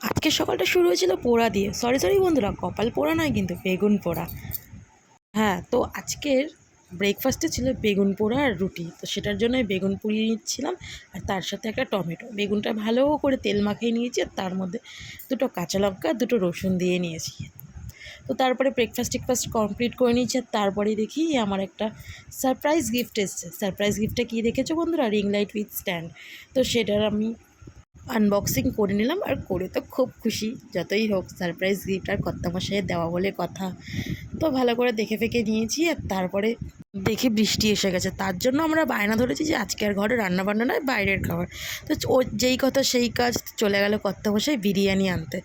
আজকের সকালটা শুরু হয়েছিল পোড়া দিয়ে। সরি বন্ধুরা, কপাল পোড়া নয় কিন্তু বেগুন পোড়া। হ্যাঁ, তো আজকের ব্রেকফাস্টে ছিল বেগুন পোড়া আর রুটি। তো সেটার জন্য আমি বেগুন পুড়িয়ে নিচ্ছিলাম, আর তার সাথে একটা টমেটো। বেগুনটা ভালো করে তেল মাখিয়ে নিয়েছি, আর তার মধ্যে দুটো কাঁচা লঙ্কা, দুটো রসুন দিয়ে নিয়েছি। তো তারপরে টেকফাস্ট কমপ্লিট করে নিয়েছি, আর তারপরে দেখি আমার একটা সারপ্রাইজ গিফট এসছে। সারপ্রাইজ গিফটটা কী দেখেছো বন্ধুরা? Ring light with stand. তো সেটার আমি আনবক্সিং করে নিলাম, আর করে তো খুব খুশি। যতই হোক সারপ্রাইজ গিফট আর কর্তামশাইয়ের দেওয়া বলে কথা। তো ভালো করে দেখে ফেকে নিয়েছি, আর তারপরে দেখি বৃষ্টি এসে গেছে। তার জন্য আমরা বায়না ধরেছি যে আজকে আর ঘরে রান্নাবান্না নয়, বাইরের খাবার। তো ও যেই কথা সেই কাজ, চলে গেল কর্তামশাই বিরিয়ানি আনতে।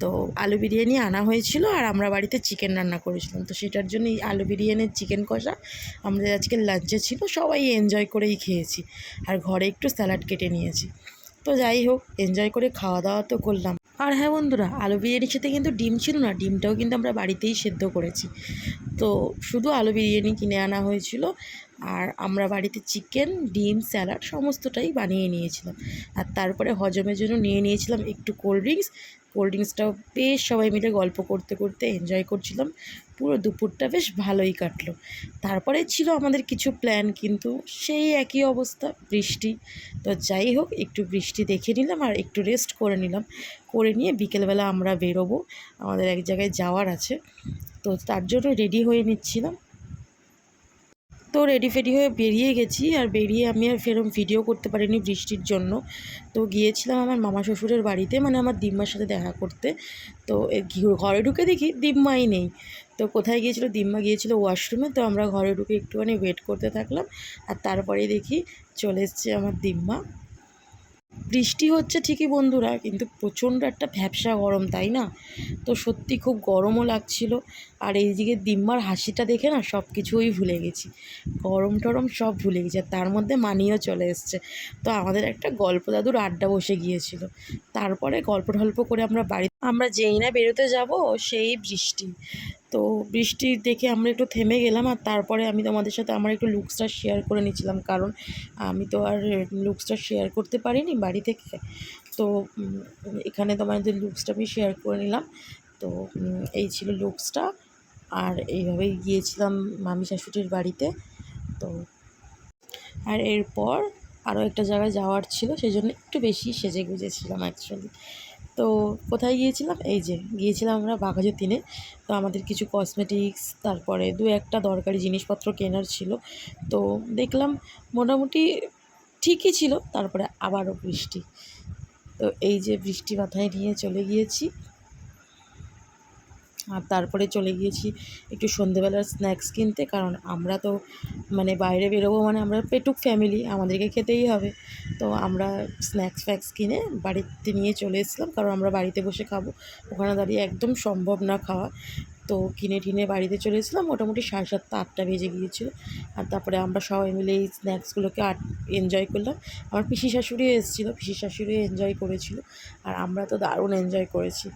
তো আলু বিরিয়ানি আনা হয়েছিল, আর আমরা বাড়িতে চিকেন রান্না করেছিলাম। তো সেটার জন্য এই আলু বিরিয়ানির চিকেন কষা আমাদের আজকে লাঞ্চে ছিল। সবাই এনজয় করেই খেয়েছি, আর ঘরে একটু স্যালাড কেটে নিয়েছি। তো যাই হোক, এনজয় করে খাওয়া দাওয়া তো করলাম। আর হ্যাঁ বন্ধুরা, আলু বিরিয়ানির সাথে কিন্তু ডিম ছিল না, ডিমটাও কিন্তু আমরা বাড়িতেই সেদ্ধ করেছি। তো শুধু আলু বিরিয়ানি কিনে আনা হয়েছিল, আর আমরা বাড়িতে চিকেন, ডিম, স্যালাড সমস্তটাই বানিয়ে নিয়েছিলাম। আর তারপরে হজমের জন্য নিয়ে নিয়েছিলাম একটু কোল্ড ড্রিঙ্কসটাও বেশ সবাই মিলে গল্প করতে করতে এনজয় করছিলাম। পুরো দুপুরটা বেশ ভালোই কাটলো। তারপরে ছিল আমাদের কিছু প্ল্যান, কিন্তু সেই একই অবস্থা, বৃষ্টি। তো যাই হোক, একটু বৃষ্টি দেখে নিলাম আর একটু রেস্ট করে নিলাম। করে নিয়ে বিকেলবেলা আমরা বেরোবো, আমাদের এক জায়গায় যাওয়ার আছে। তো তার জন্য রেডি হয়ে নিচ্ছিলাম। তো রেডি ফেডি হয়ে বেরিয়ে গেছি, আর বেরিয়ে আমি আর ফেরম ভিডিও করতে পারিনি বৃষ্টির জন্য। তো গিয়েছিলাম আমার মামা শ্বশুরের বাড়িতে, মানে আমার দিম্মার সাথে দেখা করতে। তো ঘরে ঢুকে দেখি দিম্মাই নেই। তো কোথায় গিয়েছিল? দিম্মা গিয়েছিল ওয়াশরুমে। তো আমরা ঘরে ঢুকে একটুখানি ওয়েট করতে থাকলাম, আর তারপরে দেখি চলে এসছে আমার দিম্মা। বৃষ্টি হচ্ছে ঠিকই বন্ধুরা, কিন্তু প্রচণ্ড একটা ভ্যাপসা গরম, তাই না? তো সত্যি খুব গরমও লাগছিল। আর এইদিকে দিম্মার হাসিটা দেখে না সব কিছুই ভুলে গেছি, গরম টরম সব ভুলে গেছি। আর তার মধ্যে মানিও চলে এসছে। তো আমাদের একটা গল্প দাদুর আড্ডা বসে গিয়েছিল। তারপরে গল্প টল্প করে আমরা যেই না বেরোতে যাব, সেই বৃষ্টি। তো বৃষ্টি দেখে আমরা একটু থেমে গেলাম, আর তারপরে আমি তোমাদের সাথে আমার একটু লুকসটা শেয়ার করে নিচ্ছিলাম, কারণ আমি তো আর লুকসটা শেয়ার করতে পারিনি বাড়ি থেকে। তো এখানে তোমাদের লুকসটা আমি শেয়ার করে নিলাম। তো এই ছিল লুকসটা, আর এইভাবেই গিয়েছিলাম মামি শাশুড়ির বাড়িতে। তো আর এরপর আরও একটা জায়গায় যাওয়ার ছিল, সেই জন্য একটু বেশি সেজে গুজেছিলাম অ্যাকচুয়ালি। তো কোথায় গিয়েছিলাম? এই যে গিয়েছিলাম আমরা বাঘাযতীনে। তো আমাদের কিছু কসমেটিক্স, তারপরে দু একটা দরকারি জিনিসপত্র কেনার ছিল। তো দেখলাম মোটামুটি ঠিকই ছিল, তারপরে আবারও বৃষ্টি। তো এই যে বৃষ্টি মাথায় নিয়ে চলে গিয়েছি, আর তারপরে চলে গিয়েছি একটু সন্ধেবেলার স্ন্যাক্স কিনতে, কারণ আমরা তো মানে বাইরে বেরোবো, মানে আমরা পেটুক ফ্যামিলি, আমাদেরকে খেতেই হবে। তো আমরা স্ন্যাক্স ফ্যাক্স কিনে বাড়িতে নিয়ে চলে এসেছিলাম, কারণ আমরা বাড়িতে বসে খাবো, ওখানে দাঁড়িয়ে একদম সম্ভব না খাওয়া। তো কিনে টিনে বাড়িতে চলে এসেছিলাম, মোটামুটি 7:30 8টা বেজে গিয়েছিলো। আর তারপরে আমরা সবাই মিলে এই স্ন্যাক্সগুলোকে এনজয় করলাম। আমার পিসি শাশুড়িও এসেছিলো, পিসি শাশুড়িও এনজয় করেছিল, আর আমরা তো দারুণ এনজয় করেছি।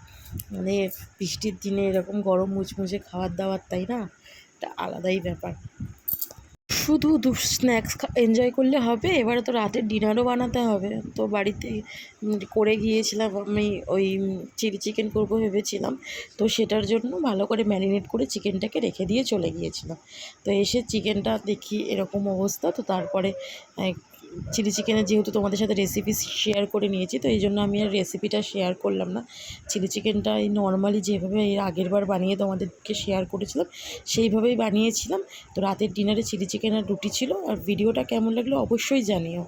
মানে বৃষ্টির দিনে এরকম গরম মুচমুচে খাবার দাবার, তাই না? একটা আলাদাই ব্যাপার। শুধু স্ন্যাক্স এনজয় করলে হবে, এবারে তো রাতের ডিনারও বানাতে হবে। তো বাড়িতে করে গিয়েছিলাম আমি, ওই চিলি চিকেন করবো ভেবেছিলাম। তো সেটার জন্য ভালো করে ম্যারিনেট করে চিকেনটাকে রেখে দিয়ে চলে গিয়েছিলাম। তো এসে চিকেনটা দেখি এরকম অবস্থা। তো তারপরে চিলি চিকেনের যেহেতু তোমাদের সাথে রেসিপি শেয়ার করে নিয়েছি, তো এই জন্য আমি আর রেসিপিটা শেয়ার করলাম না। চিলি চিকেনটা এই নর্মালি যেভাবে এর আগের বার বানিয়ে তোমাদেরকে শেয়ার করেছিলাম, সেইভাবেই বানিয়েছিলাম। তো রাতের ডিনারে চিলি চিকেন আর রুটি ছিল। আর ভিডিওটা কেমন লাগলো অবশ্যই জানিও।